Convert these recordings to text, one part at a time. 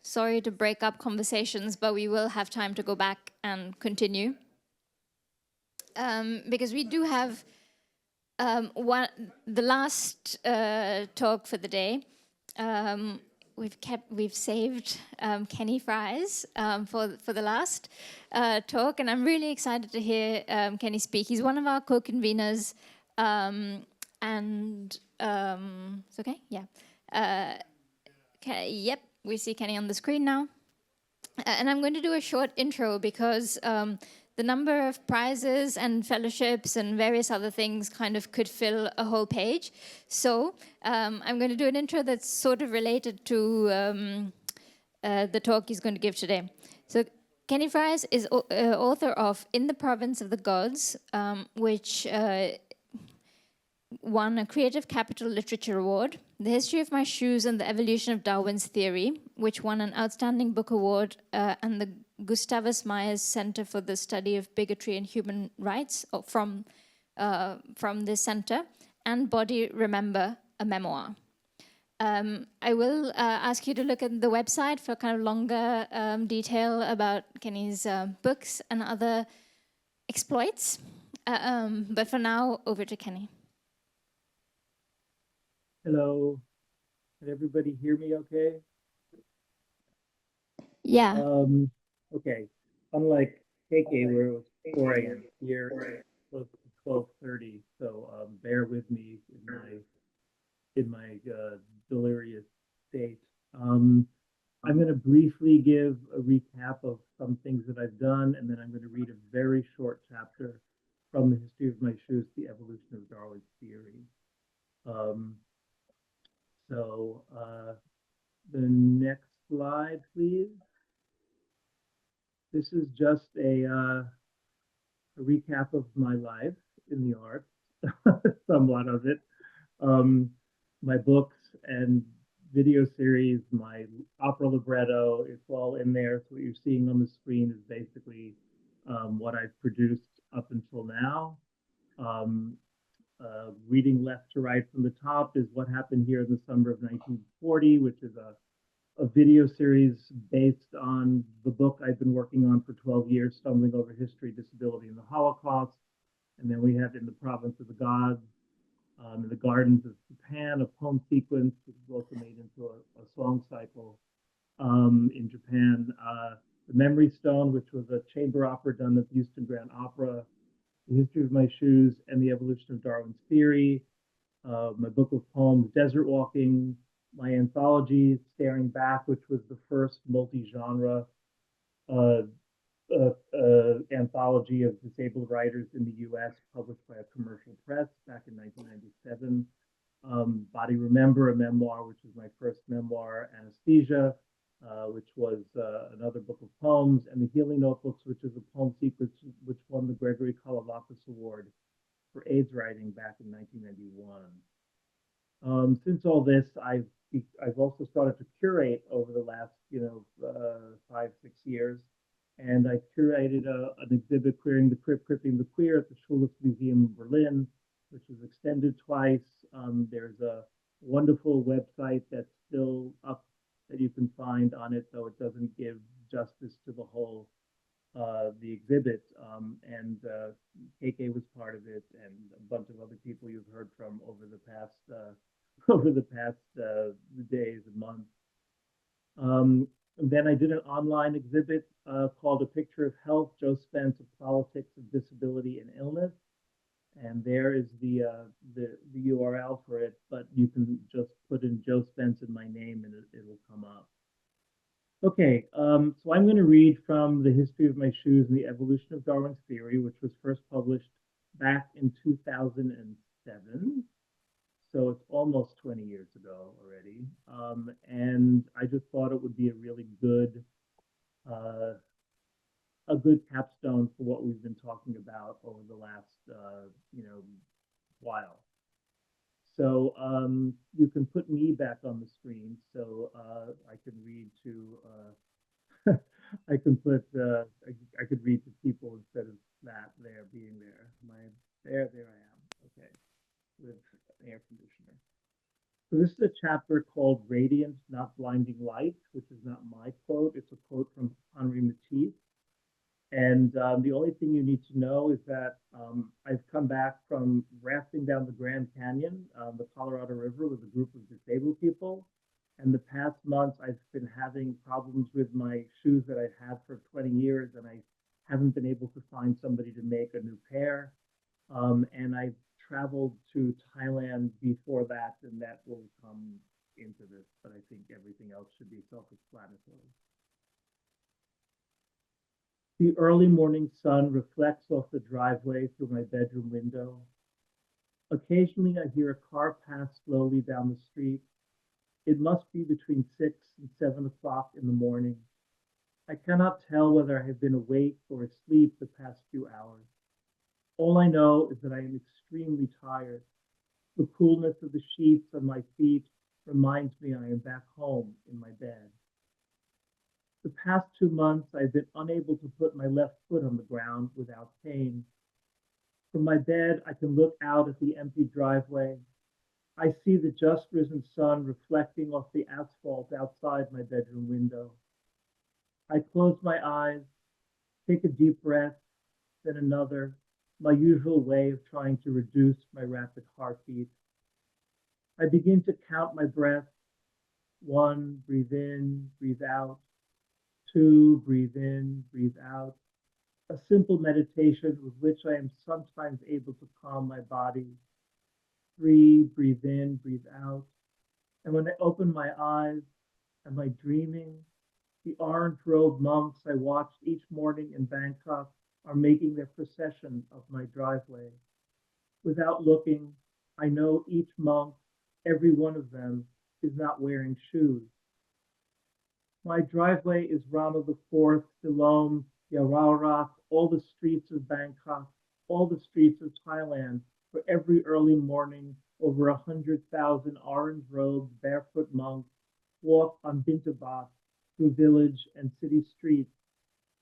Sorry to break up conversations, but we will have time to go back and continue. Because we do have the last talk for the day. We've saved Kenny Fries for the last talk, and I'm really excited to hear Kenny speak. He's one of our co-conveners, and it's okay, yeah. Yep, we see Kenny on the screen now. And I'm going to do a short intro because the number of prizes and fellowships and various other things kind of could fill a whole page. So I'm going to do an intro that's sort of related to the talk he's going to give today. So Kenny Fries is author of In the Province of the Gods, which won a Creative Capital Literature Award, The History of My Shoes and the Evolution of Darwin's Theory, which won an Outstanding Book Award, and the Gustavus Myers Center for the Study of Bigotry and Human Rights from this center, and Body Remember, a memoir. I will ask you to look at the website for kind of longer detail about Kenny's books and other exploits. But for now, over to Kenny. Hello, can everybody hear me okay? Yeah. Okay, unlike KK where it was 4 a.m. here, close to 12:30, so bear with me in my delirious state. I'm going to briefly give a recap of some things that I've done, and then I'm going to read a very short chapter from The History of My Shoes, The Evolution of Darwin's Theory. The next slide, please. This is just a recap of my life in the arts, somewhat of it. My books and video series, my opera libretto, it's all in there. So what you're seeing on the screen is basically what I've produced up until now. Reading left to right from the top is What Happened Here in the Summer of 1940, which is a video series based on the book I've been working on for 12 years, Stumbling Over History, Disability, and the Holocaust. And then we have In the Province of the Gods, in the Gardens of Japan, a poem sequence, which is also made into a song cycle in Japan. The Memory Stone, which was a chamber opera done at the Houston Grand Opera, The History of My Shoes, and the Evolution of Darwin's Theory. My book of poems, Desert Walking, my anthology, Staring Back, which was the first multi-genre anthology of disabled writers in the US, published by a commercial press back in 1997. Body Remember, a memoir, which is my first memoir, Anesthesia, which was another book of poems, and The Healing Notebooks, which is a poem sequence which won the Gregory Kolovakis Award for AIDS writing back in 1991. Since all this, I've also started to curate over the last 5-6 years, and I curated an exhibit, Queering the Crypt, Crypting the Queer, at the Schulz Museum in Berlin, which was extended twice. There's a wonderful website that's still up that you can find on it, though it doesn't give justice to the whole the exhibit, and KK was part of it, and a bunch of other people you've heard from over the past days and months. Then I did an online exhibit called A Picture of Health, Joe Spence of Politics of Disability and Illness, and there is the URL for it, but you can just put in Joe Spence and my name and it'll come up. Okay, so I'm going to read from The History of My Shoes and the Evolution of Darwin's Theory, which was first published back in 2007. So it's almost 20 years ago already. And I just thought it would be a really good capstone for what we've been talking about over the last while. So you can put me back on the screen, so I can read to I could read to people instead of that there being there. There I am. Okay, with an air conditioner. So this is a chapter called Radiant, Not Blinding Light, which is not my quote. It's a quote from Henri Matisse. And the only thing you need to know is that I've come back from rafting down the Grand Canyon, the Colorado River, with a group of disabled people. And the past months, I've been having problems with my shoes that I've had for 20 years, and I haven't been able to find somebody to make a new pair. And I've traveled to Thailand before that, and that will come into this, but I think everything else should be self-explanatory. The early morning sun reflects off the driveway through my bedroom window. Occasionally, I hear a car pass slowly down the street. It must be between 6 and 7 o'clock in the morning. I cannot tell whether I have been awake or asleep the past few hours. All I know is that I am extremely tired. The coolness of the sheets on my feet reminds me I am back home in my bed. The past 2 months, I've been unable to put my left foot on the ground without pain. From my bed, I can look out at the empty driveway. I see the just risen sun reflecting off the asphalt outside my bedroom window. I close my eyes, take a deep breath, then another, my usual way of trying to reduce my rapid heartbeat. I begin to count my breaths. 1, breathe in, breathe out. 2, breathe in, breathe out. A simple meditation with which I am sometimes able to calm my body. 3, breathe in, breathe out. And when I open my eyes, am I dreaming? The orange-robed monks I watched each morning in Bangkok are making their procession up my driveway. Without looking, I know each monk, every one of them, is not wearing shoes. My driveway is Rama IV, Siloam, Yaowarat, all the streets of Bangkok, all the streets of Thailand, where every early morning over 100,000 orange-robed, barefoot monks walk on Bintabat through village and city streets,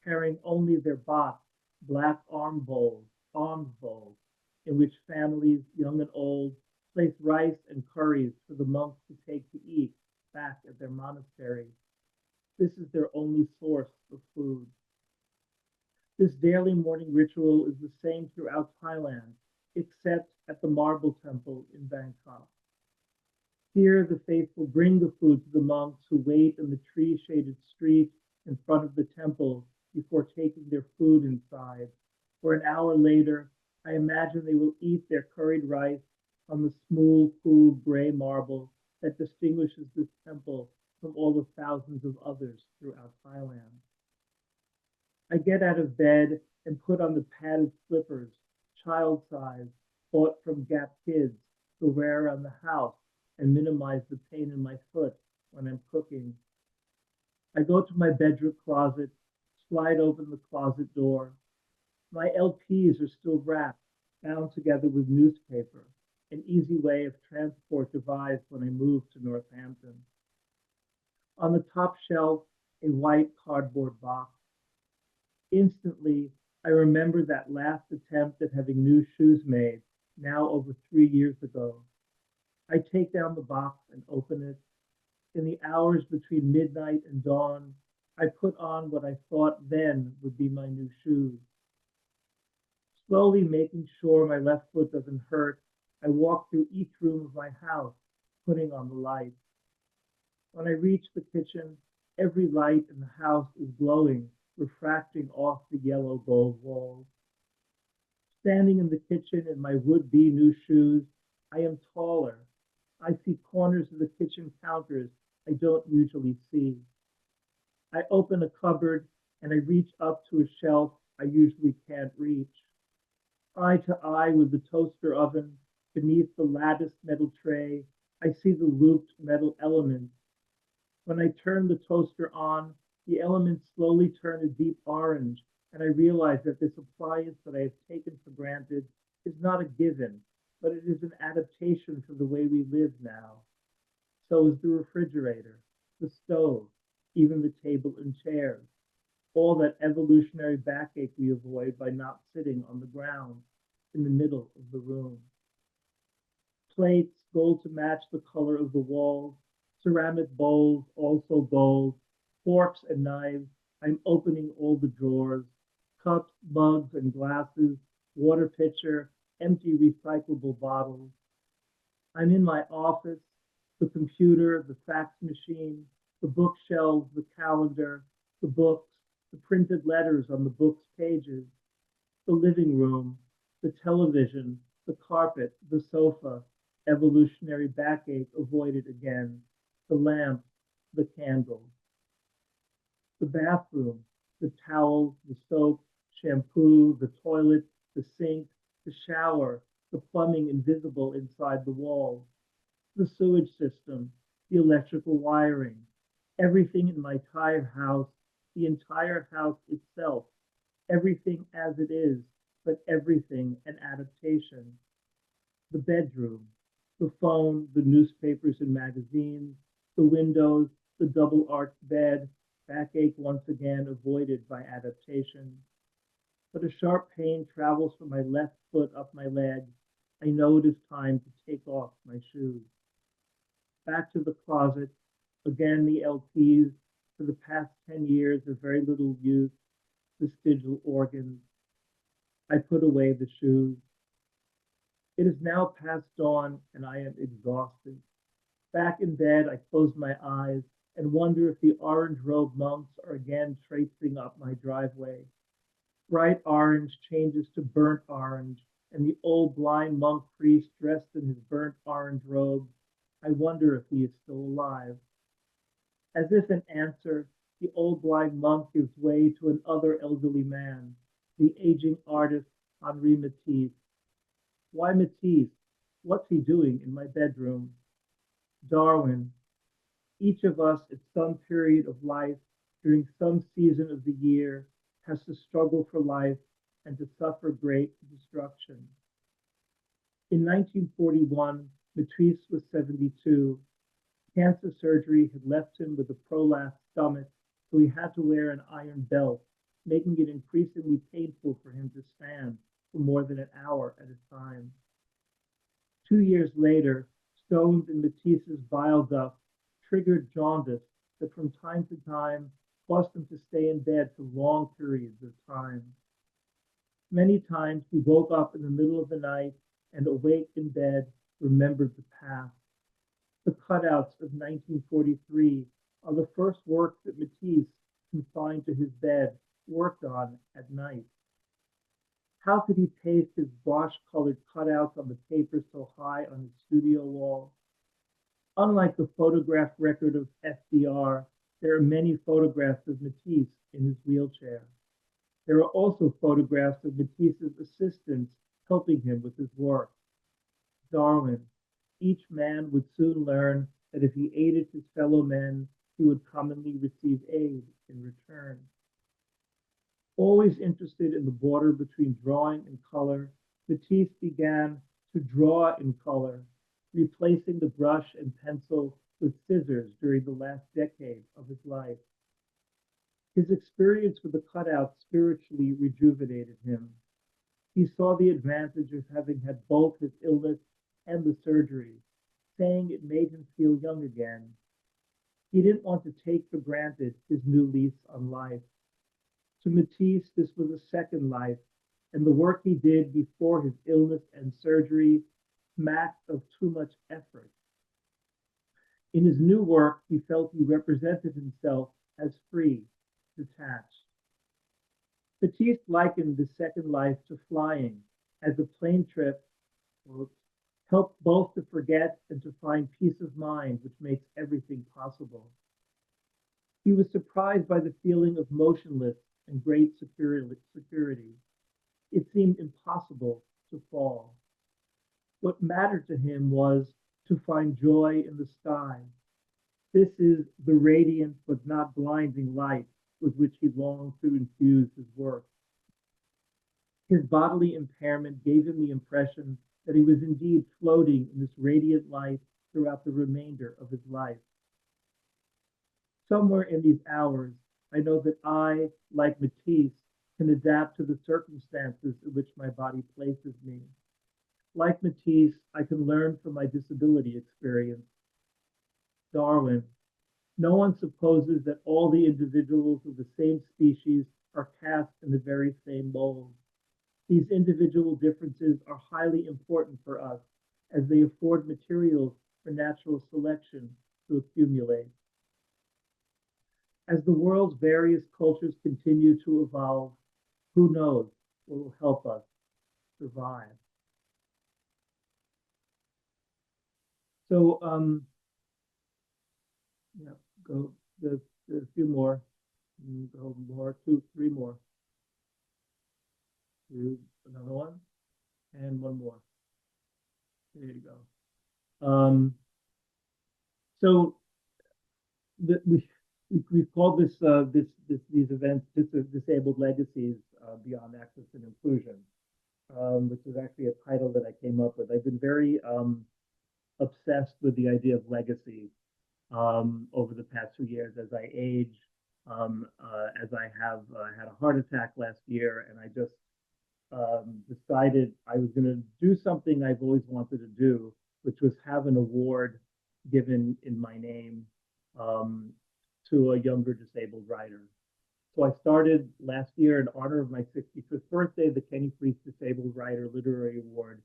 carrying only their bat, black alms bowls, in which families, young and old, place rice and curries for the monks to take to eat back at their monastery. This is their only source of food. This daily morning ritual is the same throughout Thailand, except at the Marble Temple in Bangkok. Here, the faithful bring the food to the monks who wait in the tree-shaded street in front of the temple before taking their food inside. For an hour later, I imagine they will eat their curried rice on the smooth, cool, gray marble that distinguishes this temple from all the thousands of others throughout Thailand. I get out of bed and put on the padded slippers, child size, bought from Gap Kids, to wear around the house and minimize the pain in my foot when I'm cooking. I go to my bedroom closet, slide open the closet door. My LPs are still wrapped, bound together with newspaper, an easy way of transport devised when I moved to Northampton. On the top shelf, a white cardboard box. Instantly, I remember that last attempt at having new shoes made, now over 3 years ago. I take down the box and open it. In the hours between midnight and dawn, I put on what I thought then would be my new shoes. Slowly making sure my left foot doesn't hurt, I walk through each room of my house, putting on the lights. When I reach the kitchen, every light in the house is glowing, refracting off the yellow gold walls. Standing in the kitchen in my would-be new shoes, I am taller. I see corners of the kitchen counters I don't usually see. I open a cupboard and I reach up to a shelf I usually can't reach. Eye to eye with the toaster oven, beneath the latticed metal tray, I see the looped metal elements. When I turn the toaster on, the elements slowly turn a deep orange, and I realize that this appliance that I have taken for granted is not a given, but it is an adaptation for the way we live now. So is the refrigerator, the stove, even the table and chairs, all that evolutionary backache we avoid by not sitting on the ground in the middle of the room. Plates, gold to match the color of the walls, ceramic bowls, also gold, forks and knives. I'm opening all the drawers, cups, mugs, and glasses, water pitcher, empty recyclable bottles. I'm in my office, the computer, the fax machine, the bookshelves, the calendar, the books, the printed letters on the book's pages, the living room, the television, the carpet, the sofa, evolutionary backache avoided again, the lamp, the candle, the bathroom, the towels, the soap, shampoo, the toilet, the sink, the shower, the plumbing invisible inside the walls, the sewage system, the electrical wiring, everything in my entire house itself, everything as it is, but everything an adaptation. The bedroom, the phone, the newspapers and magazines, the windows, the double arched bed, backache once again avoided by adaptation. But a sharp pain travels from my left foot up my leg. I know it is time to take off my shoes. Back to the closet, again the LPs, for the past 10 years of very little use, vestigial organs. I put away the shoes. It is now past dawn and I am exhausted. Back in bed, I close my eyes and wonder if the orange-robed monks are again traipsing up my driveway. Bright orange changes to burnt orange, and the old blind monk priest dressed in his burnt orange robe. I wonder if he is still alive. As if in answer, the old blind monk gives way to another elderly man, the aging artist Henri Matisse. Why Matisse? What's he doing in my bedroom? Darwin. Each of us at some period of life, during some season of the year, has to struggle for life and to suffer great destruction. In 1941, Matisse was 72. Cancer surgery had left him with a prolapsed stomach, so he had to wear an iron belt, making it increasingly painful for him to stand for more than an hour at a time. 2 years later, stones in Matisse's bile duct triggered jaundice that from time to time caused him to stay in bed for long periods of time. Many times he woke up in the middle of the night and awake in bed remembered the past. The cutouts of 1943 are the first work that Matisse, confined to his bed, worked on at night. How could he paste his wash-colored cutouts on the paper so high on his studio wall? Unlike the photograph record of FDR, there are many photographs of Matisse in his wheelchair. There are also photographs of Matisse's assistants helping him with his work. Darwin. Each man would soon learn that if he aided his fellow men, he would commonly receive aid in return. Always interested in the border between drawing and color, Matisse began to draw in color, replacing the brush and pencil with scissors during the last decade of his life. His experience with the cutouts spiritually rejuvenated him. He saw the advantage of having had both his illness and the surgery, saying it made him feel young again. He didn't want to take for granted his new lease on life. To Matisse, this was a second life, and the work he did before his illness and surgery smacked of too much effort. In his new work, he felt he represented himself as free, detached. Matisse likened the second life to flying, as a plane trip helped both to forget and to find peace of mind, which makes everything possible. He was surprised by the feeling of motionless and great security. It seemed impossible to fall. What mattered to him was to find joy in the sky. This is the radiant but not blinding light with which he longed to infuse his work. His bodily impairment gave him the impression that he was indeed floating in this radiant light throughout the remainder of his life. Somewhere in these hours, I know that I, like Matisse, can adapt to the circumstances in which my body places me. Like Matisse, I can learn from my disability experience. Darwin, no one supposes that all the individuals of the same species are cast in the very same mold. These individual differences are highly important for us as they afford materials for natural selection to accumulate. As the world's various cultures continue to evolve, who knows what will help us survive? So, yeah, go, there's a few more. Go more, two, three more. Do another one and one more. There you go. So the, we've called these events disabled legacies beyond access and inclusion, which is actually a title that I came up with. I've been very obsessed with the idea of legacy over the past few years as I age, as I have had a heart attack last year, and I just decided I was going to do something I've always wanted to do, which was have an award given in my name um, to a younger disabled writer. So I started last year in honor of my 65th birthday, the Kenny Priest Disabled Writer Literary Award,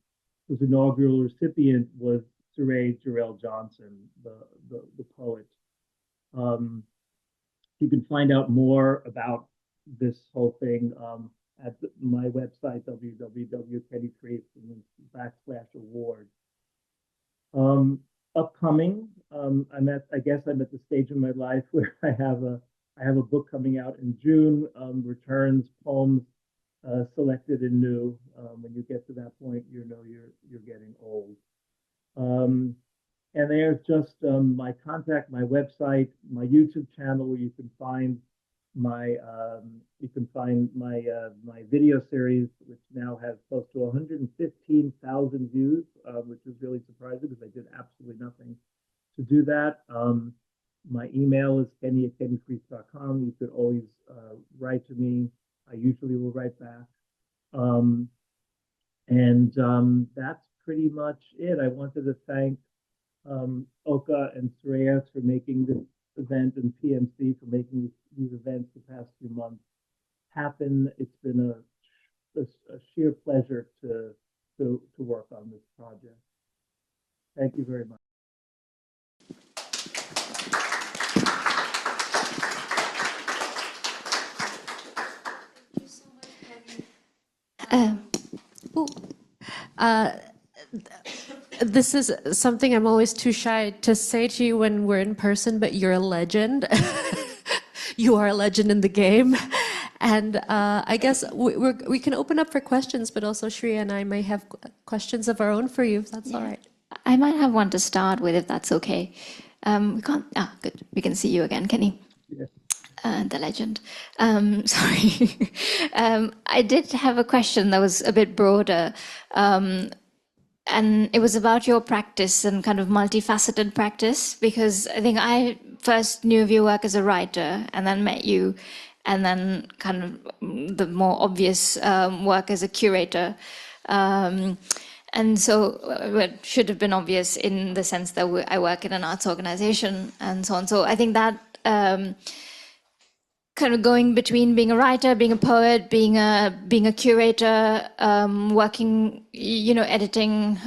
whose inaugural recipient was Sria Jarrell Johnson, the poet. Um, you can find out more about this whole thing at my website, www.kennypriest / award. Um, Upcoming, I guess I'm at the stage in my life where I have a book coming out in June, returns poems selected and new. When you get to that point, you know you're getting old. Um, and there's just my contact, my website, my YouTube channel where you can find my video series, which now has close to 115,000 views, which is really surprising because I did absolutely nothing to do that. My email is kenny@kennypriest.com. You could always write to me. I usually will write back. Um, and that's pretty much it. I wanted to thank Oka and Sria for making this event and PMC for making these events the past few months happen. It's been a sheer pleasure to work on this project. Thank you very much. This is something I'm always too shy to say to you when we're in person, but you're a legend. You are a legend in the game. And I guess we can open up for questions, but also Sria and I may have questions of our own for you, if that's all right. I might have one to start with, if that's okay. We can't. Ah, good. We can see you again, Kenny. Yes. The legend. Sorry. I did have a question that was a bit broader. And it was about your practice and kind of multifaceted practice, because I think I first knew of your work as a writer and then met you, and then kind of the more obvious work as a curator. And so it should have been obvious in the sense that I work in an arts organization and so on. So I think that kind of going between being a writer, being a poet, being a curator, working, editing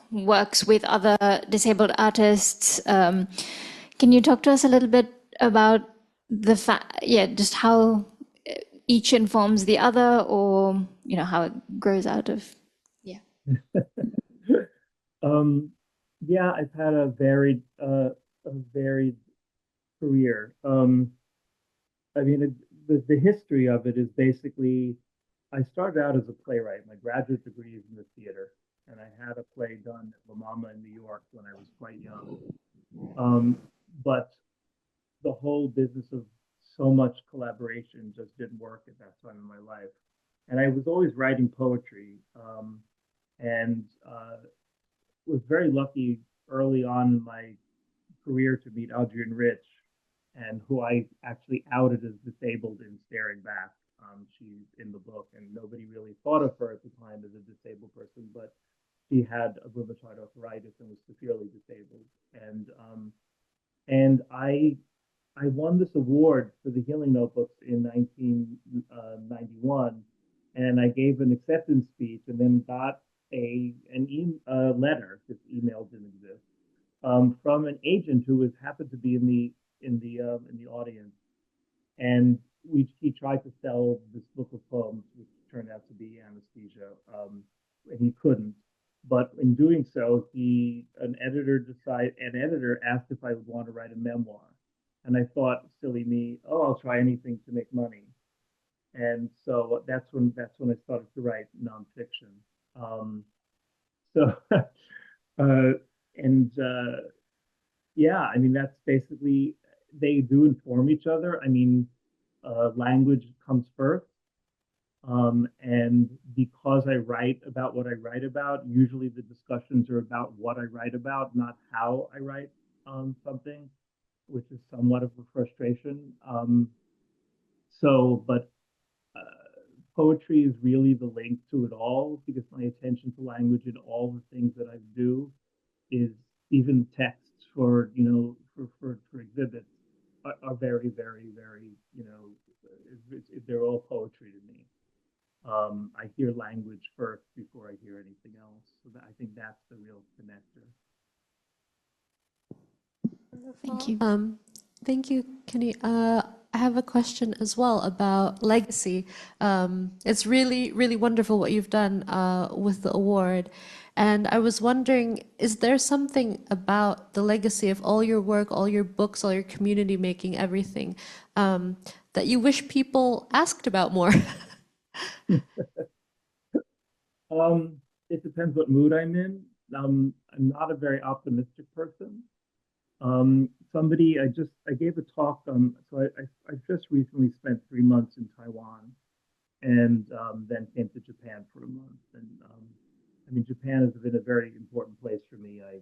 works with other disabled artists. Can you talk to us a little bit about just how each informs the other, or how it grows out of? Yeah. Yeah, I've had a varied career. I mean, the history of it is basically, I started out as a playwright. My graduate degree is in the theater, and I had a play done at La Mama in New York when I was quite young. But the whole business of so much collaboration just didn't work at that time in my life. And I was always writing poetry, and was very lucky early on in my career to meet Adrienne Rich, and who I actually outed as disabled in Staring Back. She's in the book, and nobody really thought of her at the time as a disabled person, but she had a rheumatoid arthritis and was severely disabled. And I won this award for the Healing Notebooks in 1991, and I gave an acceptance speech, and then got a letter. This email didn't exist, from an agent who was happened to be in the audience, and he tried to sell this book of poems, which turned out to be Anesthesia, and he couldn't. But in doing so, an editor asked if I would want to write a memoir, and I thought, silly me, oh, I'll try anything to make money. And so that's when I started to write nonfiction. So and yeah, I mean, that's basically, they do inform each other. I mean, language comes first. And because I write about what I write about, usually the discussions are about what I write about, not how I write something, which is somewhat of a frustration. But poetry is really the link to it all, because my attention to language in all the things that I do is, even texts for, for exhibits are very, very, very, they're all poetry to me. I hear language first before I hear anything else. So I think that's the real connector. Thank you. Thank you, Kenny. I have a question as well about legacy. It's really, really wonderful what you've done with the award. And I was wondering, is there something about the legacy of all your work, all your books, all your community making, everything, that you wish people asked about more? It depends what mood I'm in. I'm not a very optimistic person. I gave a talk. I just recently spent 3 months in Taiwan, and then came to Japan for a month. And I mean, Japan has been a very important place for me. I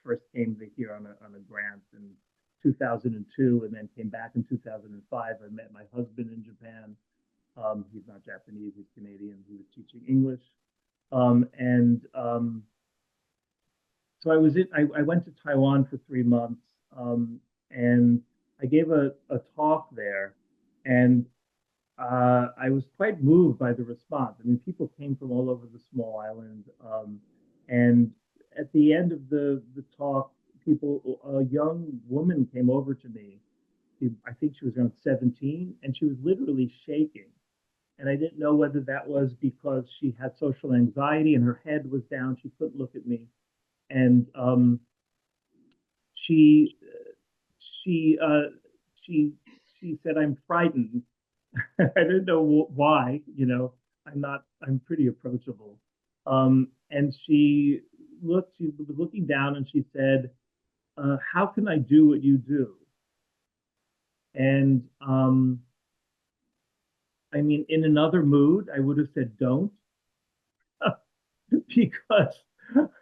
first came here on a grant in 2002, and then came back in 2005. I met my husband in Japan. He's not Japanese; he's Canadian. He was teaching English, and so I went to Taiwan for 3 months, and I gave a talk there, and I was quite moved by the response. I mean, people came from all over the small island, and at the end of the talk, a young woman came over to me. I think she was around 17, and she was literally shaking. And I didn't know whether that was because she had social anxiety and her head was down. She couldn't look at me. And she she she said, "I'm frightened." I didn't know why. I'm pretty approachable. And she was looking down, and she said, "How can I do what you do?" And I mean, in another mood, I would have said, "Don't," because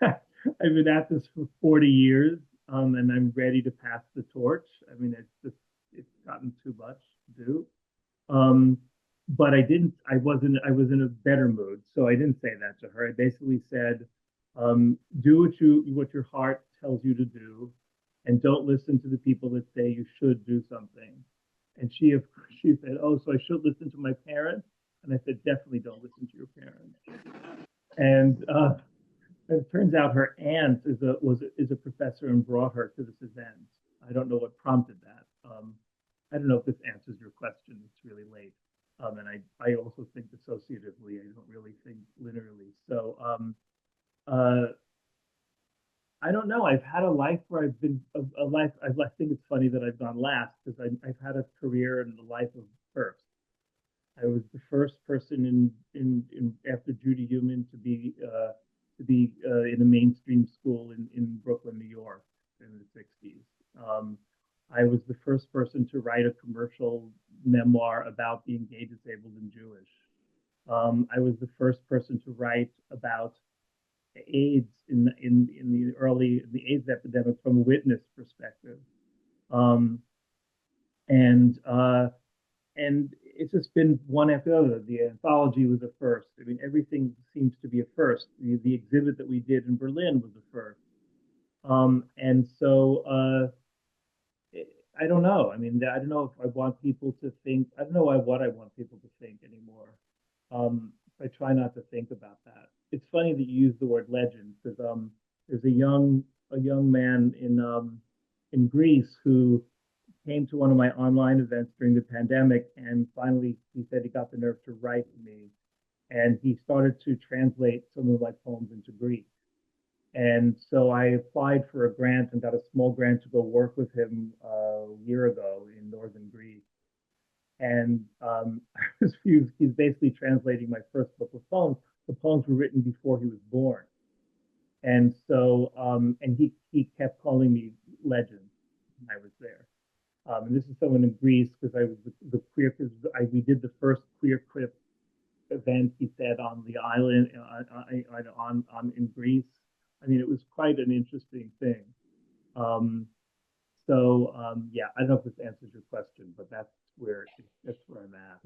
I've been at this for 40 years, and I'm ready to pass the torch. I mean, it's gotten too much to do. Um, but I was in a better mood. So I didn't say that to her. I basically said, do what your heart tells you to do, and don't listen to the people that say you should do something. And she said, "Oh, so I should listen to my parents?" And I said, "Definitely don't listen to your parents." And it turns out her aunt is a professor and brought her to this event. I don't know what prompted that. I don't know if this answers your question. It's really late, and I also think dissociatively. I don't really think linearly. So I don't know. I've had a life where I've been a life. I think it's funny that I've gone last, because I've had a career in the life of first. I was the first person in after Judy Heumann to be in a mainstream school in Brooklyn, New York, in the '60s. I was the first person to write a commercial memoir about being gay, disabled, and Jewish. I was the first person to write about AIDS in the AIDS epidemic from a witness perspective. Um, and uh, and it's just been one after the other. The anthology was a first. I mean, everything seems to be a first. The exhibit that we did in Berlin was a first. And so I don't know. I mean, I don't know if I want people to think. I don't know what I want people to think anymore. I try not to think about that. It's funny that you use the word legend because there's a young man in Greece who came to one of my online events during the pandemic, and finally he said he got the nerve to write to me, and he started to translate some of my poems into Greek. And so I applied for a grant and got a small grant to go work with him a year ago in northern Greece. And he's basically translating my first book of poems. The poems were written before he was born. And so, and he kept calling me legend when I was there. And this is someone in Greece because I was the queer, because we did the first queer crypt event, he said, on the island in Greece. I mean, it was quite an interesting thing. Yeah, I don't know if this answers your question, but that's where I'm at.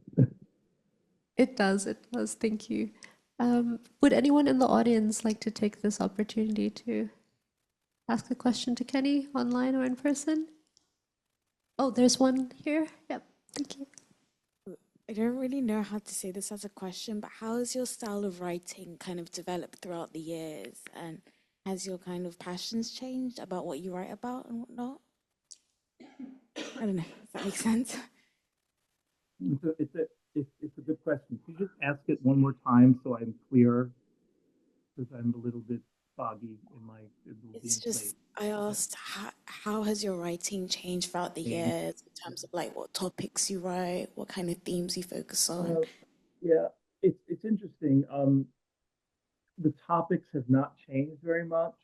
It does, it does. Thank you. Would anyone in the audience like to take this opportunity to ask a question to Kenny, online or in person? Oh, there's one here. Yep, thank you. I don't really know how to say this as a question, but how has your style of writing kind of developed throughout the years? And has your kind of passions changed about what you write about and whatnot? I don't know if that makes sense. It's a good question. Can you just ask it one more time so I'm clear? Because I'm a little bit foggy in my. It's just, I asked, how has your writing changed throughout the years in terms of like what topics you write, what kind of themes you focus on? Yeah, it's interesting. The topics have not changed very much.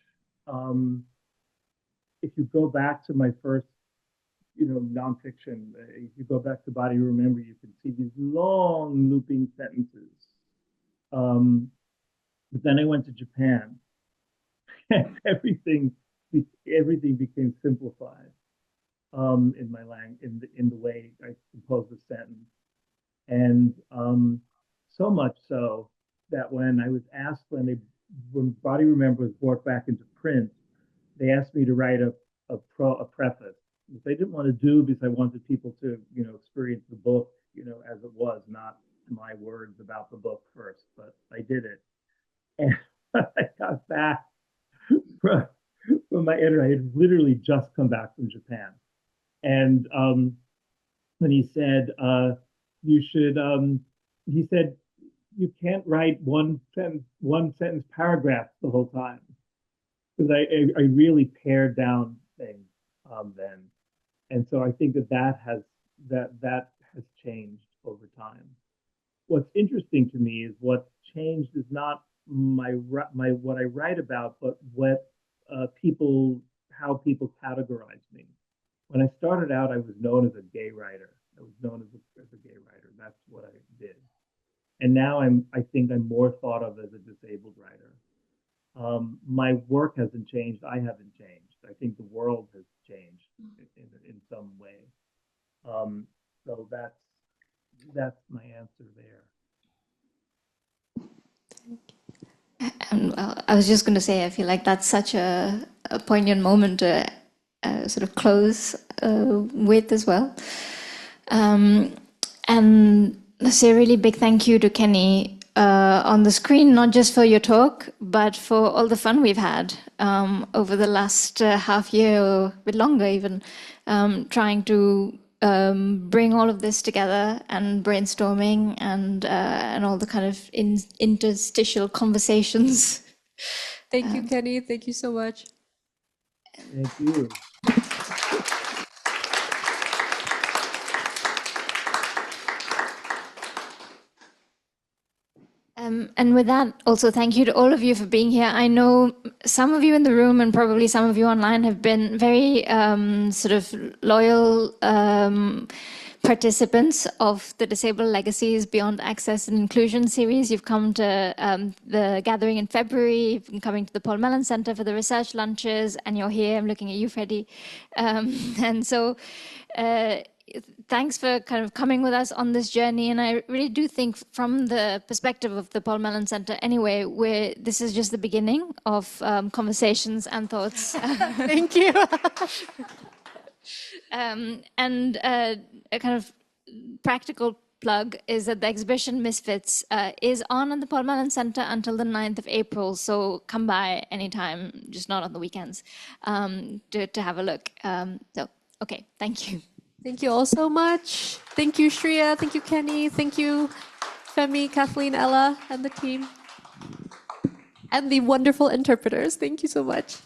If you go back to my first, nonfiction, if you go back to Body Remember, you can see these long looping sentences. But then I went to Japan, and everything became simplified in my language, in the way I compose a sentence, and so much so that when I was asked when Body Remember was brought back into print, they asked me to write a preface, which I didn't want to do because I wanted people to experience the book as it was, not my words about the book first. But I did it, and I got back from my editor. I had literally just come back from Japan, and when he said you should, he said you can't write one sentence paragraphs the whole time, because I really pared down things then, and so I think that has changed over time. What's interesting to me is what changed is not my what I write about, but what how people categorize me. When I started out, I was known as a gay writer. I was known as a gay writer. That's what I did. And now I think I'm more thought of as a disabled writer. My work hasn't changed. I haven't changed. I think the world has changed in some way. So that's my answer there. And I was just going to say, I feel like that's such a poignant moment to sort of close with as well. And say a really big thank you to Kenny on the screen, not just for your talk, but for all the fun we've had over the last half year or a bit longer even, trying to bring all of this together and brainstorming and all the kind of interstitial conversations. Thank you, Kenny. Thank you so much. Thank you. And with that, also thank you to all of you for being here. I know some of you in the room and probably some of you online have been very sort of loyal participants of the Disabled Legacies Beyond Access and Inclusion series. You've come to the gathering in February, you've been coming to the Paul Mellon Center for the research lunches, and you're here. I'm looking at you, Freddie. And so thanks for kind of coming with us on this journey. And I really do think from the perspective of the Paul Mellon Center anyway, where this is just the beginning of conversations and thoughts. Thank you. And a kind of practical plug is that the exhibition Misfits is on at the Paul Mellon Center until the 9th of April. So come by anytime, just not on the weekends, to have a look. Okay, thank you. Thank you all so much. Thank you, Sria. Thank you, Kenny. Thank you, Femi, Kathleen, Ella, and the team. And the wonderful interpreters. Thank you so much.